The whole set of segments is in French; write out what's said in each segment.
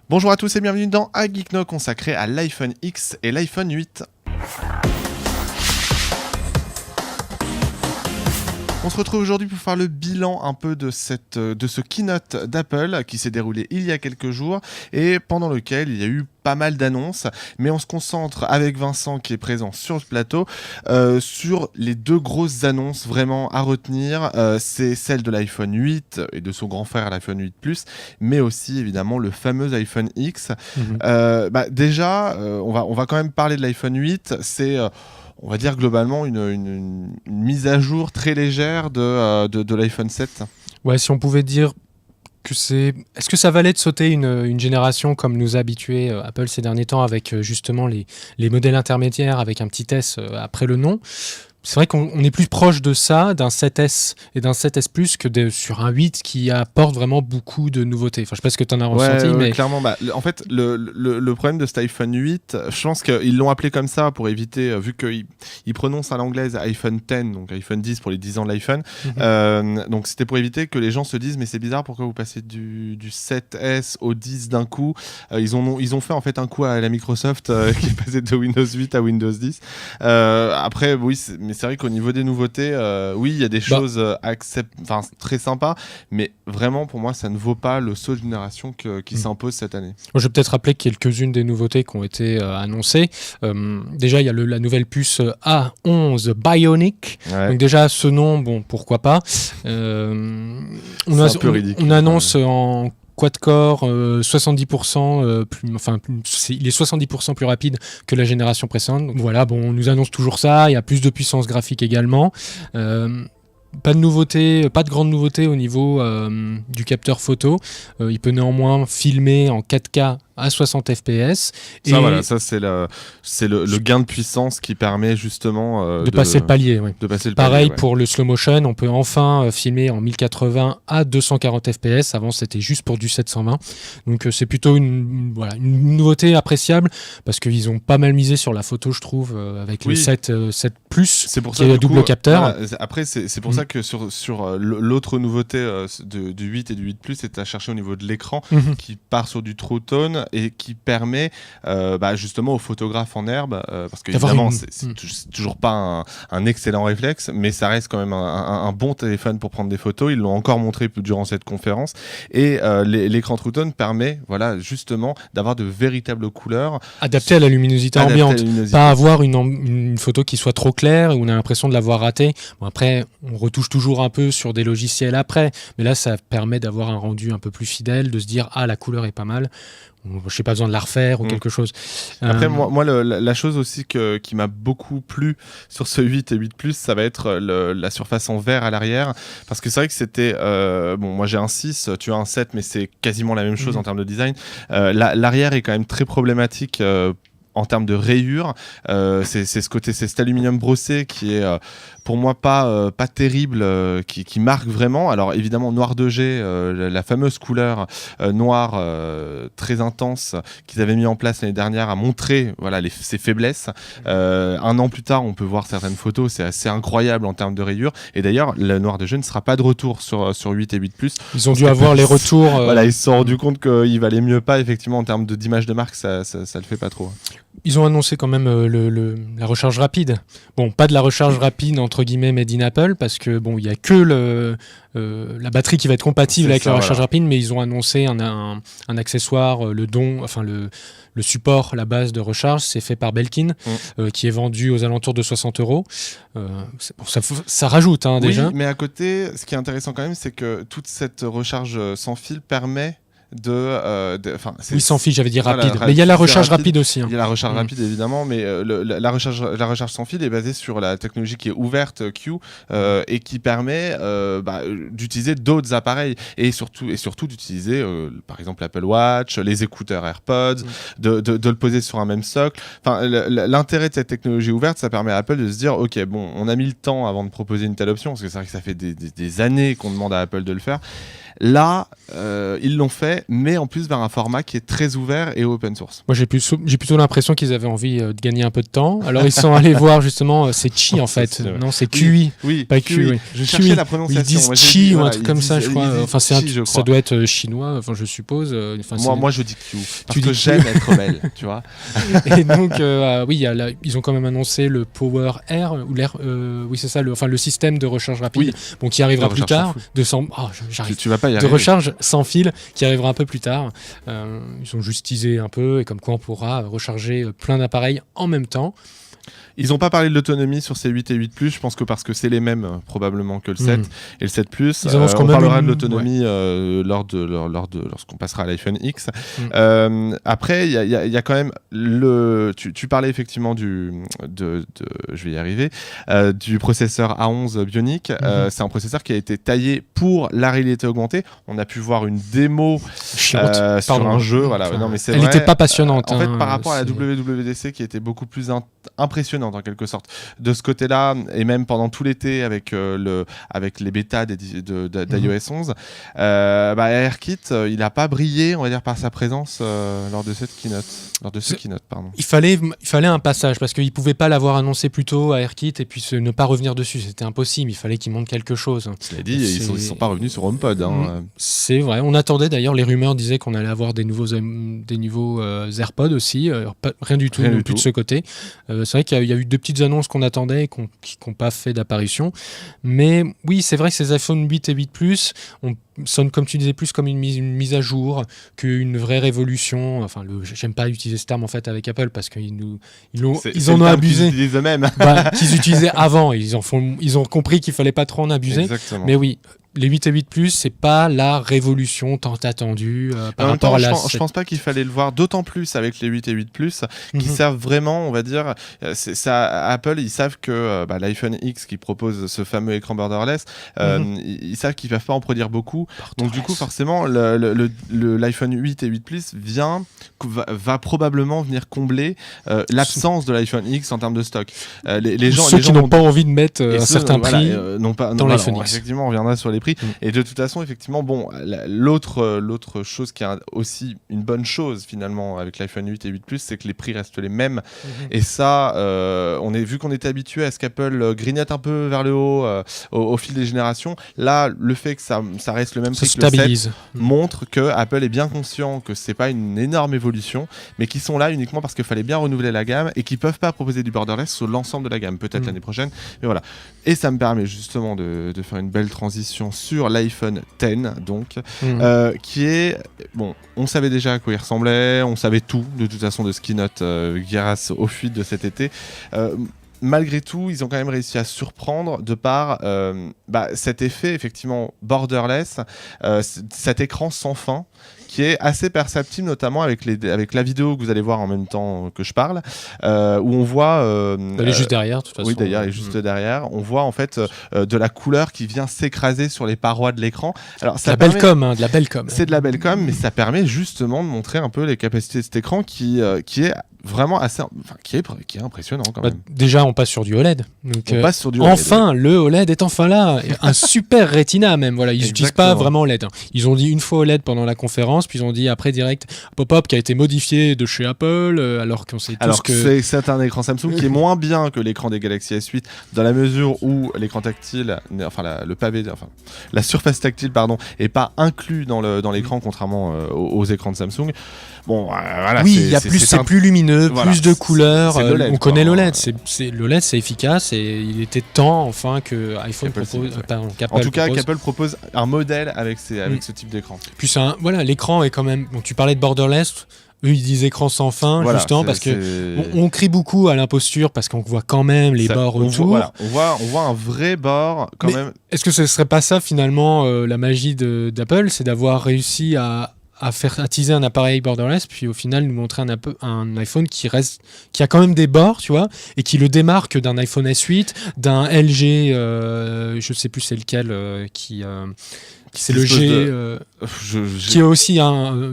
Bonjour à tous et bienvenue dans A Geekno consacré à l'iPhone X et l'iPhone 8. On se retrouve aujourd'hui pour faire le bilan un peu de ce keynote d'Apple qui s'est déroulé il y a quelques jours et pendant lequel il y a eu pas mal d'annonces, mais on se concentre avec Vincent qui est présent sur le plateau sur les deux grosses annonces vraiment à retenir. C'est celle de l'iPhone 8 et de son grand frère l'iPhone 8 Plus, mais aussi évidemment le fameux iPhone X. Déjà, on va quand même parler de l'iPhone 8. C'est on va dire globalement une mise à jour très légère de l'iPhone 7. Ouais, si on pouvait dire que est-ce que ça valait de sauter une génération comme nous a habitué Apple ces derniers temps avec justement les modèles intermédiaires avec un petit S après le nom. C'est vrai qu'on est plus proche de ça, d'un 7S et d'un 7S Plus que sur un 8 qui apporte vraiment beaucoup de nouveautés. Enfin, je sais pas ce que tu en as ressenti, mais clairement. En fait, le problème de cet iPhone 8, je pense qu'ils l'ont appelé comme ça pour éviter, vu qu'ils prononcent à l'anglaise iPhone 10, donc iPhone 10 pour les 10 ans de l'iPhone. Donc c'était pour éviter que les gens se disent mais c'est bizarre, pourquoi vous passez du 7S au 10 d'un coup. Ils ont fait en fait un coup à la Microsoft qui est passé de Windows 8 à Windows 10. Après, oui, mais c'est vrai qu'au niveau des nouveautés, oui, il y a des choses très sympas, mais vraiment pour moi, ça ne vaut pas le saut de génération qui s'impose cette année. Je vais peut-être rappeler quelques-unes des nouveautés qui ont été annoncées. Déjà, il y a la nouvelle puce A11 Bionic. Ouais. Donc déjà, ce nom, bon, pourquoi pas. Un peu ridicule. On annonce en quad-core, 70%, il est 70% plus rapide que la génération précédente. Donc voilà, bon, on nous annonce toujours ça. Il y a plus de puissance graphique également. Pas de grande nouveauté au niveau du capteur photo. Il peut néanmoins filmer en 4K à 60 fps. Ça c'est le gain de puissance qui permet justement de passer le palier. Oui. Pareil ouais. Pour le slow motion, on peut enfin filmer en 1080 à 240 fps. Avant c'était juste pour du 720. Donc c'est plutôt une nouveauté appréciable parce qu'ils ont pas mal misé sur la photo, je trouve, avec le 7 Plus c'est pour qui est le double capteur. Voilà, après c'est pour ça que sur l'autre nouveauté du 8 et du 8 Plus, c'est à chercher au niveau de l'écran qui part sur du True Tone et qui permet justement aux photographes en herbe, parce que évidemment c'est toujours pas un excellent réflexe, mais ça reste quand même un bon téléphone pour prendre des photos. Ils l'ont encore montré durant cette conférence, et l'écran True Tone permet justement d'avoir de véritables couleurs adaptées à la luminosité ambiante, pas avoir une photo qui soit trop claire où on a l'impression de l'avoir ratée. Bon, après on retouche toujours un peu sur des logiciels après, mais là ça permet d'avoir un rendu un peu plus fidèle, de se dire la couleur est pas mal, je n'ai pas besoin de la refaire ou quelque chose. Après, moi la chose aussi qui m'a beaucoup plu sur ce 8 et 8 Plus, ça va être la surface en verre à l'arrière, parce que c'est vrai que c'était moi j'ai un 6, tu as un 7, mais c'est quasiment la même chose en termes de design. L'arrière est quand même très problématique en termes de rayures. C'est cet aluminium brossé qui est pour moi pas terrible, qui marque vraiment. Alors évidemment noir 2G, la fameuse couleur noire très intense qu'ils avaient mis en place l'année dernière, a montré ses faiblesses. Un an plus tard, on peut voir certaines photos, c'est assez incroyable en termes de rayures. Et d'ailleurs, le noir 2G ne sera pas de retour sur 8 et 8 Plus. Ils ont dû avoir les retours. Ils se sont rendus compte qu'il valait mieux pas, effectivement, en termes d'image de marque, ça le fait pas trop. Ils ont annoncé quand même la recharge rapide. Bon, pas de la recharge rapide entre guillemets made in Apple, parce que bon, il y a que la batterie qui va être compatible avec la recharge rapide, mais ils ont annoncé un accessoire, le support, la base de recharge, c'est fait par Belkin, qui est vendu aux alentours de 60 €. Ça rajoute déjà. Oui, mais à côté, ce qui est intéressant quand même, c'est que toute cette recharge sans fil permet oui, sans fil, j'avais dit rapide. Mais il y a la recharge rapide aussi. Il y a la recharge rapide, évidemment, mais la recharge sans fil est basée sur la technologie qui est ouverte, Q, et qui permet d'utiliser d'autres appareils, et surtout d'utiliser, par exemple, l'Apple Watch, les écouteurs AirPods, de le poser sur un même socle. Enfin, l'intérêt de cette technologie ouverte, ça permet à Apple de se dire, ok, bon, on a mis le temps avant de proposer une telle option, parce que c'est vrai que ça fait des années qu'on demande à Apple de le faire. Là, ils l'ont fait, complet, mais en plus vers un format qui est très ouvert et open source. Moi, j'ai plutôt l'impression qu'ils avaient envie de gagner un peu de temps. Alors, ils sont allés voir justement, c'est Qi en fait. Non, c'est QI. Oui, pas QI. Oui. Je cherchais la prononciation. Ils disent Qi ou un truc comme ça, je crois. Enfin, ça doit être chinois, enfin, je suppose. Moi, je dis Q. Parce que j'aime être rebelle, tu vois. Et donc, oui, ils ont quand même annoncé le Power Air, ou l'air, oui, c'est ça, le système de recharge rapide, bon, qui arrivera plus tard. Tu vas pas y arriver. De recharge sans fil, qui arrivera un peu plus tard. Ils ont juste teasé un peu, et comme quoi on pourra recharger plein d'appareils en même temps. Ils n'ont pas parlé de l'autonomie sur ces 8 et 8+, je pense que parce que c'est les mêmes probablement que le 7 et le 7+. On parlera de l'autonomie lorsqu'on passera à l'iPhone X. Après, il y a quand même tu parlais effectivement je vais y arriver, du processeur A11 Bionic. C'est un processeur qui a été taillé pour la réalité augmentée. On a pu voir une démo sur un jeu. Voilà. Non, mais elle n'était pas passionnante. En fait, par rapport à la WWDC qui était beaucoup plus impressionnante en quelque sorte de ce côté-là, et même pendant tout l'été avec les bêtas d'iOS 11, AirKit il n'a pas brillé, on va dire, par sa présence lors de cette keynote. Il fallait un passage parce qu'il ne pouvait pas l'avoir annoncé plus tôt à AirKit et puis ne pas revenir dessus, c'était impossible, il fallait qu'il montre quelque chose. Cela dit, ils ne sont pas revenus sur HomePod. C'est vrai, on attendait d'ailleurs, les rumeurs disaient qu'on allait avoir des nouveaux AirPods aussi, rien du tout de ce côté. C'est vrai qu'il y a eu deux petites annonces qu'on attendait et qui n'ont pas fait d'apparition. Mais oui, c'est vrai que ces iPhone 8 et 8+, sonne, comme tu disais, plus comme une mise à jour qu'une vraie révolution. Enfin, j'aime pas utiliser ce terme en fait avec Apple parce qu'ils en ont abusé. Qu'ils utilisent eux-mêmes. Qu'ils utilisaient avant. Ils ont compris qu'il fallait pas trop en abuser. Exactement. Mais oui. Les 8 et 8+, c'est pas la révolution tant attendue par rapport à la... Je pense pas qu'il fallait le voir, d'autant plus avec les 8 et 8+, qui servent vraiment, on va dire, Apple, ils savent que l'iPhone X qui propose ce fameux écran borderless, ils savent qu'ils peuvent pas en produire beaucoup. Donc du coup, forcément, l'iPhone 8 et 8+, va probablement venir combler l'absence de l'iPhone X en termes de stock. Ceux qui n'ont pas envie de mettre un certain prix dans l'iPhone X. Effectivement, on reviendra sur les prix. Et de toute façon, effectivement, l'autre chose qui est aussi une bonne chose finalement avec l'iPhone 8 et 8+, c'est que les prix restent les mêmes. Et ça, vu qu'on était habitué à ce qu'Apple grignote un peu vers le haut au fil des générations, là, le fait que ça reste le même prix que le 7 montre que Apple est bien conscient que c'est pas une énorme évolution, mais qu'ils sont là uniquement parce qu'il fallait bien renouveler la gamme et qu'ils peuvent pas proposer du borderless sur l'ensemble de la gamme, peut-être l'année prochaine. Mais voilà. Et ça me permet justement de faire une belle transition sur l'iPhone X, donc, qui est... Bon, on savait déjà à quoi il ressemblait, on savait tout, de toute façon, de ce keynote grâce aux fuites de cet été. Malgré tout, ils ont quand même réussi à surprendre de par cet effet, effectivement, borderless, cet écran sans fin, qui est assez perceptible, notamment avec la vidéo que vous allez voir en même temps que je parle, où on voit... elle est juste derrière, de toute façon. Oui, d'ailleurs, elle est juste derrière. On voit en fait de la couleur qui vient s'écraser sur les parois de l'écran. Alors, de la belle com. C'est de la belle com, mais ça permet justement de montrer un peu les capacités de cet écran qui est vraiment assez... qui est impressionnant quand même. Déjà, on passe sur du OLED. Donc, on passe sur du OLED. Enfin, le OLED est enfin là. Un super Retina même. Voilà, ils n'utilisent pas vraiment OLED. Ils ont dit une fois OLED pendant la conférence, puis ils ont dit après direct pop-up qui a été modifié de chez Apple, alors qu'on sait tous que... c'est un écran Samsung qui est moins bien que l'écran des Galaxy S8 dans la mesure où l'écran tactile, la surface tactile, est pas inclus dans l'écran contrairement aux écrans de Samsung. Bon, voilà. Oui, c'est plus lumineux, plus de couleurs. On connaît l'OLED. L'OLED, c'est efficace et il était temps enfin que qu'Apple propose un modèle avec ce type d'écran. Puis l'écran est quand même. Bon, tu parlais de borderless. Eux, ils disent écran sans fin, justement, parce qu'on crie beaucoup à l'imposture, parce qu'on voit quand même les bords autour. On voit un vrai bord quand même. Est-ce que ce serait pas ça, finalement, la magie d'Apple, c'est d'avoir réussi à teaser un appareil borderless, puis au final nous montrer un iPhone qui a quand même des bords, tu vois, et qui le démarque d'un iPhone S8, d'un LG, je sais plus c'est lequel, qui c'est le G, qui est aussi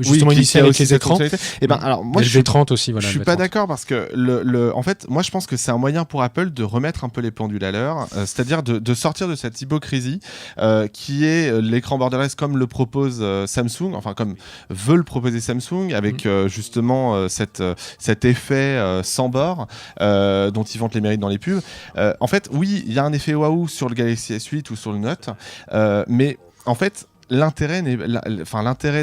justement initié avec les écrans. Et ben, alors, moi, je V30 aussi. Voilà, je suis pas d'accord parce que en fait, moi, je pense que c'est un moyen pour Apple de remettre un peu les pendules à l'heure, c'est-à-dire de sortir de cette hypocrisie qui est l'écran borderless comme le propose Samsung, enfin comme veut le proposer Samsung, avec justement cet effet sans bord dont ils vantent les mérites dans les pubs. En fait, oui, il y a un effet waouh sur le Galaxy S8 ou sur le Note, mais en fait, l'intérêt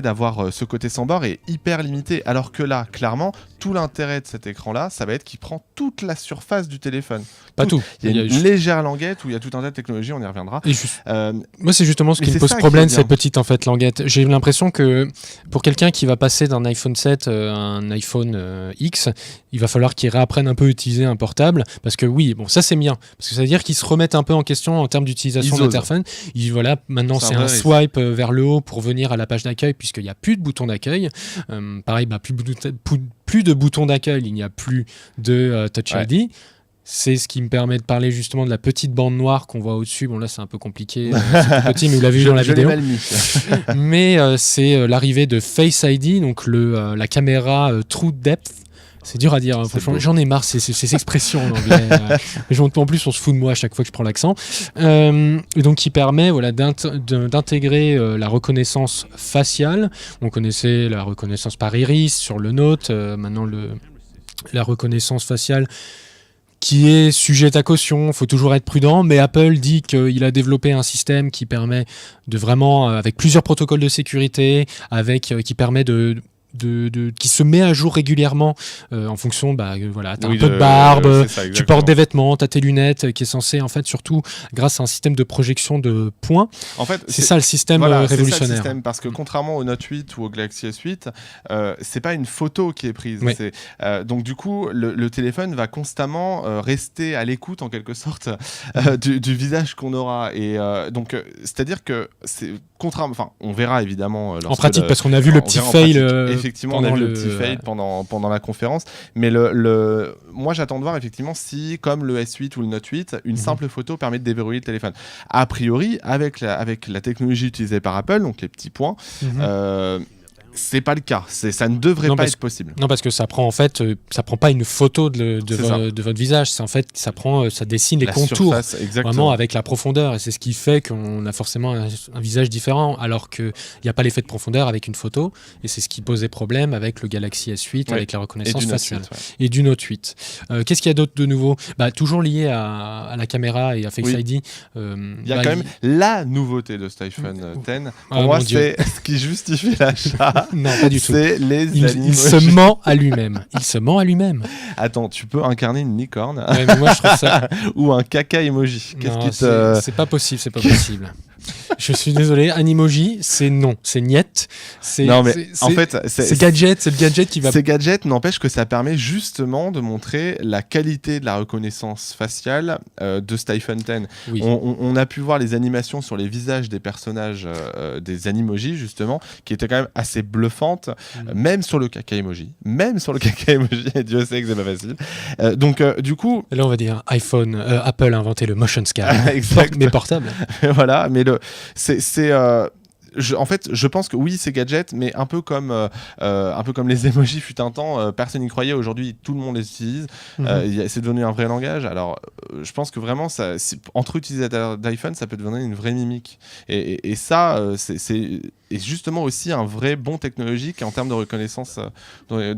d'avoir ce côté sans bord est hyper limité, alors que là, clairement, tout l'intérêt de cet écran-là, ça va être qu'il prend toute la surface du téléphone. Pas tout. Il y a une légère languette où il y a tout un tas de technologies, on y reviendra. Moi, c'est justement ce qui me pose problème, cette petite languette. J'ai l'impression que pour quelqu'un qui va passer d'un iPhone 7 à un iPhone X, il va falloir qu'il réapprenne un peu à utiliser un portable, parce que oui, bon, ça c'est bien, parce que ça veut dire qu'ils se remettent un peu en question en termes d'utilisation d'interphone. Voilà, maintenant c'est un swipe vers le haut pour venir à la page d'accueil, puisqu'il n'y a plus de bouton d'accueil. Pareil, plus de boutons d'accueil, il n'y a plus de Touch ID. C'est ce qui me permet de parler justement de la petite bande noire qu'on voit au-dessus. Bon, là, c'est un peu compliqué, c'est tout petit, mais vous l'avez vu dans la vidéo. Mal mis. Mais c'est l'arrivée de Face ID, donc la caméra True Depth. C'est dur à dire, hein. J'en ai marre, ces expressions en anglais. En plus, on se fout de moi à chaque fois que je prends l'accent. Et donc, qui permet d'intégrer la reconnaissance faciale. On connaissait la reconnaissance par iris sur le Note. Maintenant, la reconnaissance faciale qui est sujette à caution, il faut toujours être prudent, mais Apple dit qu'il a développé un système qui permet de vraiment, avec plusieurs protocoles de sécurité, qui permet qui se met à jour régulièrement en fonction, t'as un peu de barbe, tu portes des vêtements, t'as tes lunettes, qui est censé en fait surtout grâce à un système de projection de points. En fait, c'est ça le système révolutionnaire. C'est ça le système, parce que contrairement au Note 8 ou au Galaxy S8, c'est pas une photo qui est prise. Oui. Donc du coup, le téléphone va constamment rester à l'écoute en quelque sorte du visage qu'on aura. Et donc c'est-à-dire que c'est on verra évidemment en pratique, parce qu'on a vu le petit fail. Effectivement, on a vu le petit fail pendant la conférence, mais moi j'attends de voir effectivement si, comme le S8 ou le Note 8, une simple photo permet de déverrouiller le téléphone. A priori, avec la technologie utilisée par Apple, donc les petits points, c'est pas le cas, ça ne devrait pas être possible. Non, parce que ça prend pas une photo de votre visage, c'est en fait ça dessine les contours vraiment avec la profondeur, et c'est ce qui fait qu'on a forcément un visage différent, alors qu'il n'y a pas l'effet de profondeur avec une photo, et c'est ce qui posait problème avec le Galaxy S8 avec la reconnaissance faciale et du Note 8. Qu'est-ce qu'il y a d'autre de nouveau ? Toujours lié à la caméra et à Face ID. Il y a quand même la nouveauté de cet iPhone X. Pour moi, c'est ce qui justifie l'achat. Non, pas du tout. Il se ment à lui-même. Il se ment à lui-même. Attends, tu peux incarner une licorne mais moi, je trouve ça... ou un caca emoji. C'est pas possible, c'est pas possible. Je suis désolé, un emoji, c'est non, c'est niet. En fait, c'est gadget, c'est le gadget qui va. Ces gadgets n'empêche que ça permet justement de montrer la qualité de la reconnaissance faciale de cet iPhone X. Oui. On a pu voir les animations sur les visages des personnages des animojis justement, qui étaient quand même assez bluffantes, même sur le caca emoji. Et Dieu sait que c'est pas facile. Donc du coup. Là, on va dire Apple a inventé le motion scan, mais portable. Voilà, mais en fait, je pense que oui, c'est gadget, mais un peu comme les emojis fut un temps, personne n'y croyait. Aujourd'hui, tout le monde les utilise. C'est devenu un vrai langage. Alors, je pense que vraiment, entre utilisateurs d'iPhone, ça peut devenir une vraie mimique. Et ça, c'est justement aussi un vrai bond technologique en termes de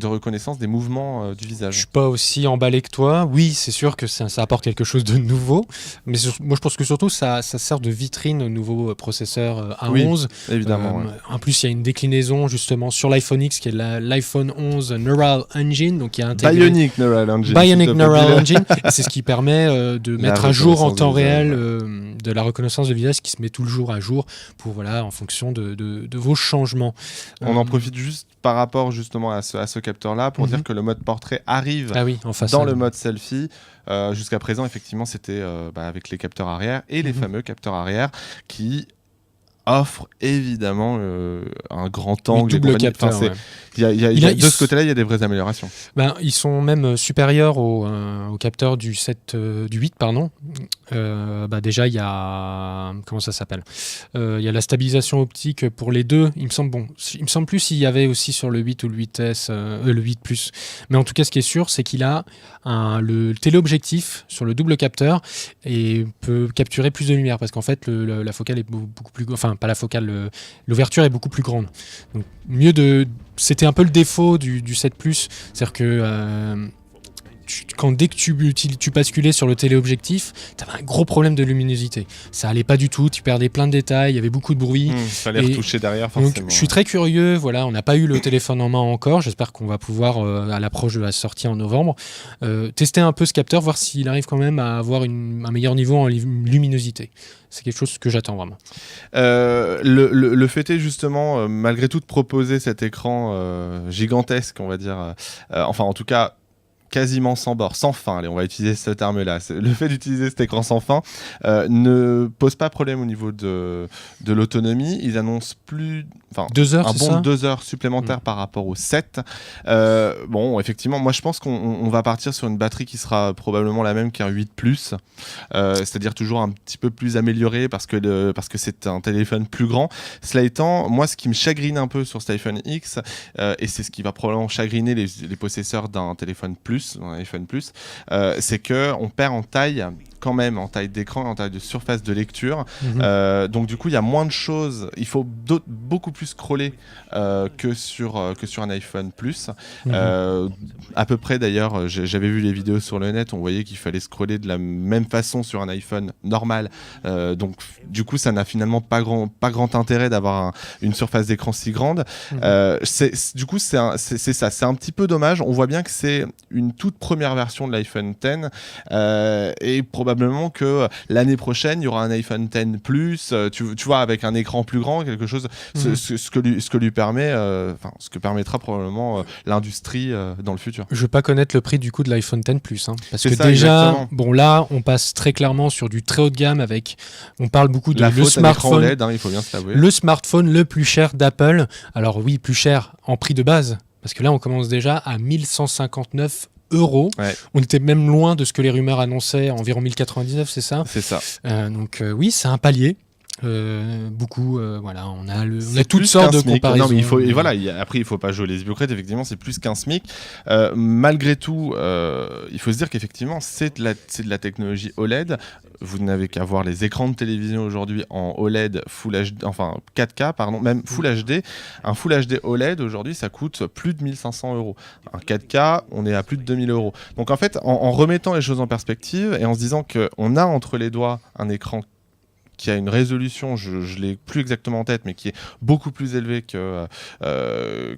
reconnaissance des mouvements du visage. Je suis pas aussi emballé que toi. Oui, c'est sûr que ça apporte quelque chose de nouveau, mais moi je pense que surtout ça sert de vitrine au nouveau processeur A11. Oui, évidemment. En plus, il y a une déclinaison justement sur l'iPhone X qui est l'iPhone 11 Neural Engine, donc il y a intégré Bionic Neural Engine. Et c'est ce qui permet de mettre à jour en temps réel de la reconnaissance de visage qui se met tout le jour à jour pour en fonction de vos changements. On en profite juste par rapport justement à ce capteur-là pour dire que le mode portrait arrive dans le mode selfie. Jusqu'à présent, effectivement, c'était avec les capteurs arrière et les fameux capteurs arrière qui offre évidemment un grand angle. Double capteur. De ce côté-là, il y a des vraies améliorations. Ils sont même supérieurs au capteur du 8, pardon. Déjà, il y a comment ça s'appelle ? Il y a la stabilisation optique pour les deux. Il me semble plus s'il y avait aussi sur le 8 ou le 8S, le 8 Plus. Mais en tout cas, ce qui est sûr, c'est qu'il a le téléobjectif sur le double capteur et peut capturer plus de lumière parce qu'en fait, la focale est beaucoup plus, enfin pas la focale, l'ouverture est beaucoup plus grande. Donc c'était un peu le défaut du 7 Plus, c'est-à-dire que dès que tu basculais sur le téléobjectif, tu avais un gros problème de luminosité. Ça allait pas du tout, tu perdais plein de détails, il y avait beaucoup de bruit. Fallait retoucher derrière, forcément. Donc, je suis très curieux, voilà, on n'a pas eu le téléphone en main encore, j'espère qu'on va pouvoir, à l'approche de la sortie en novembre, tester un peu ce capteur, voir s'il arrive quand même à avoir un meilleur niveau en luminosité. C'est quelque chose que j'attends vraiment. Le fait est justement, malgré tout, de proposer cet écran gigantesque, on va dire, enfin en tout cas quasiment sans bord, sans fin, allez, on va utiliser ce terme-là. Le fait d'utiliser cet écran sans fin ne pose pas problème au niveau de l'autonomie. Ils annoncent 2 heures, un bon 2 heures supplémentaires par rapport au 7. Effectivement, moi je pense qu'on va partir sur une batterie qui sera probablement la même qu'un 8 Plus, c'est-à-dire toujours un petit peu plus améliorée parce que c'est un téléphone plus grand. Cela étant, moi ce qui me chagrine un peu sur cet iPhone X, et c'est ce qui va probablement chagriner les possesseurs d'un téléphone Plus, un iPhone Plus, c'est qu'on perd en taille quand même, en taille d'écran, en taille de surface de lecture. Donc du coup, il y a moins de choses. Il faut beaucoup plus scroller que sur un iPhone Plus. À peu près d'ailleurs, j'avais vu les vidéos sur le net, on voyait qu'il fallait scroller de la même façon sur un iPhone normal. Donc du coup, ça n'a finalement pas grand intérêt d'avoir une surface d'écran si grande. Du coup, c'est ça. C'est un petit peu dommage. On voit bien que c'est une toute première version de l'iPhone X et probablement que l'année prochaine il y aura un iPhone X Plus, tu vois, avec un écran plus grand, quelque chose, ce que lui permet, ce que permettra probablement l'industrie dans le futur. Je veux pas connaître le prix du coup de l'iPhone X Plus, parce que ça, déjà, exactement. Là on passe très clairement sur du très haut de gamme on parle beaucoup de le smartphone OLED, il faut bien se l'avouer. Le smartphone le plus cher d'Apple. Alors oui, plus cher en prix de base, parce que là on commence déjà à 1159 €. Ouais. On était même loin de ce que les rumeurs annonçaient, environ 1099, c'est ça ? C'est ça. Oui, c'est un palier. Beaucoup, voilà, on a toutes sortes de comparaisons. Non, mais après il faut pas jouer les hypocrites. Effectivement, c'est plus qu'un SMIC. Malgré tout, il faut se dire qu'effectivement c'est de la technologie OLED. Vous n'avez qu'à voir les écrans de télévision aujourd'hui en OLED Full HD, enfin 4K, pardon, même Full HD. Un Full HD OLED aujourd'hui, ça coûte plus de 1500 €. Un 4K, on est à plus de 2000 €. Donc en fait, en remettant les choses en perspective et en se disant qu'on a entre les doigts un écran qui a une résolution, je l'ai plus exactement en tête, mais qui est beaucoup plus élevée que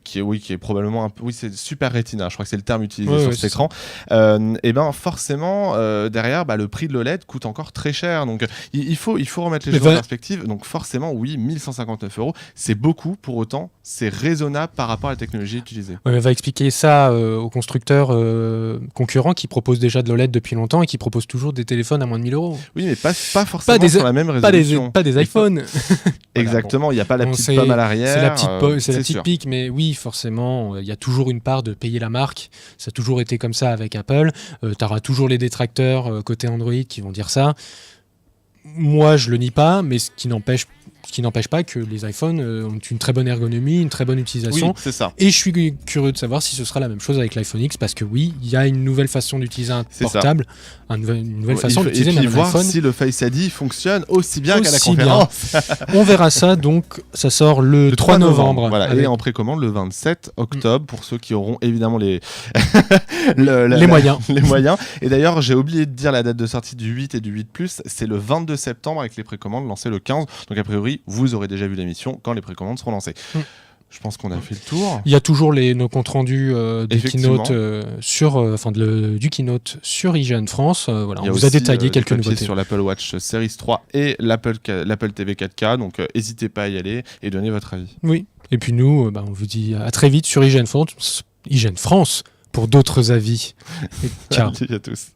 qui est probablement c'est Super Retina, je crois que c'est le terme utilisé sur cet écran. Et ben forcément derrière, le prix de l'OLED coûte encore très cher, donc il faut remettre les choses en perspective. Donc forcément, oui, 1159 €, c'est beaucoup. Pour autant, c'est raisonnable par rapport à la technologie utilisée. Ouais, mais va expliquer ça aux constructeurs concurrents qui proposent déjà de l'OLED depuis longtemps et qui proposent toujours des téléphones à moins de 1000 €. Oui, mais pas forcément sur la même résolution. Pas des iPhones. Exactement, il n'y a pas la petite pomme à l'arrière. C'est la petite pique, mais oui, forcément, il y a toujours une part de payer la marque. Ça a toujours été comme ça avec Apple. Tu auras toujours les détracteurs côté Android qui vont dire ça. Moi, je le nie pas, mais ce qui n'empêche pas que les iPhones ont une très bonne ergonomie, une très bonne utilisation. Oui, c'est ça. Et je suis curieux de savoir si ce sera la même chose avec l'iPhone X, parce que oui, il y a une nouvelle façon d'utiliser un portable, une nouvelle façon d'utiliser même un iPhone. Et voir si le Face ID fonctionne aussi bien qu'à la conférence. On verra ça, donc ça sort le 3 novembre. Voilà, et en précommande le 27 octobre pour ceux qui auront évidemment les moyens. Les moyens. Et d'ailleurs, j'ai oublié de dire la date de sortie du 8 et du 8 Plus, c'est le 22 septembre avec les précommandes lancées le 15. Donc a priori, vous aurez déjà vu l'émission quand les précommandes seront lancées. Je pense qu'on a fait le tour. Il y a toujours nos comptes rendus du keynote du keynote sur IGN France. Voilà, on vous a détaillé quelques nouveautés sur l'Apple Watch Series 3 et l'Apple TV 4K. Donc n'hésitez pas à y aller et donner votre avis. Oui. Et puis nous, on vous dit à très vite sur IGN France pour d'autres avis. Ciao. Salut à tous.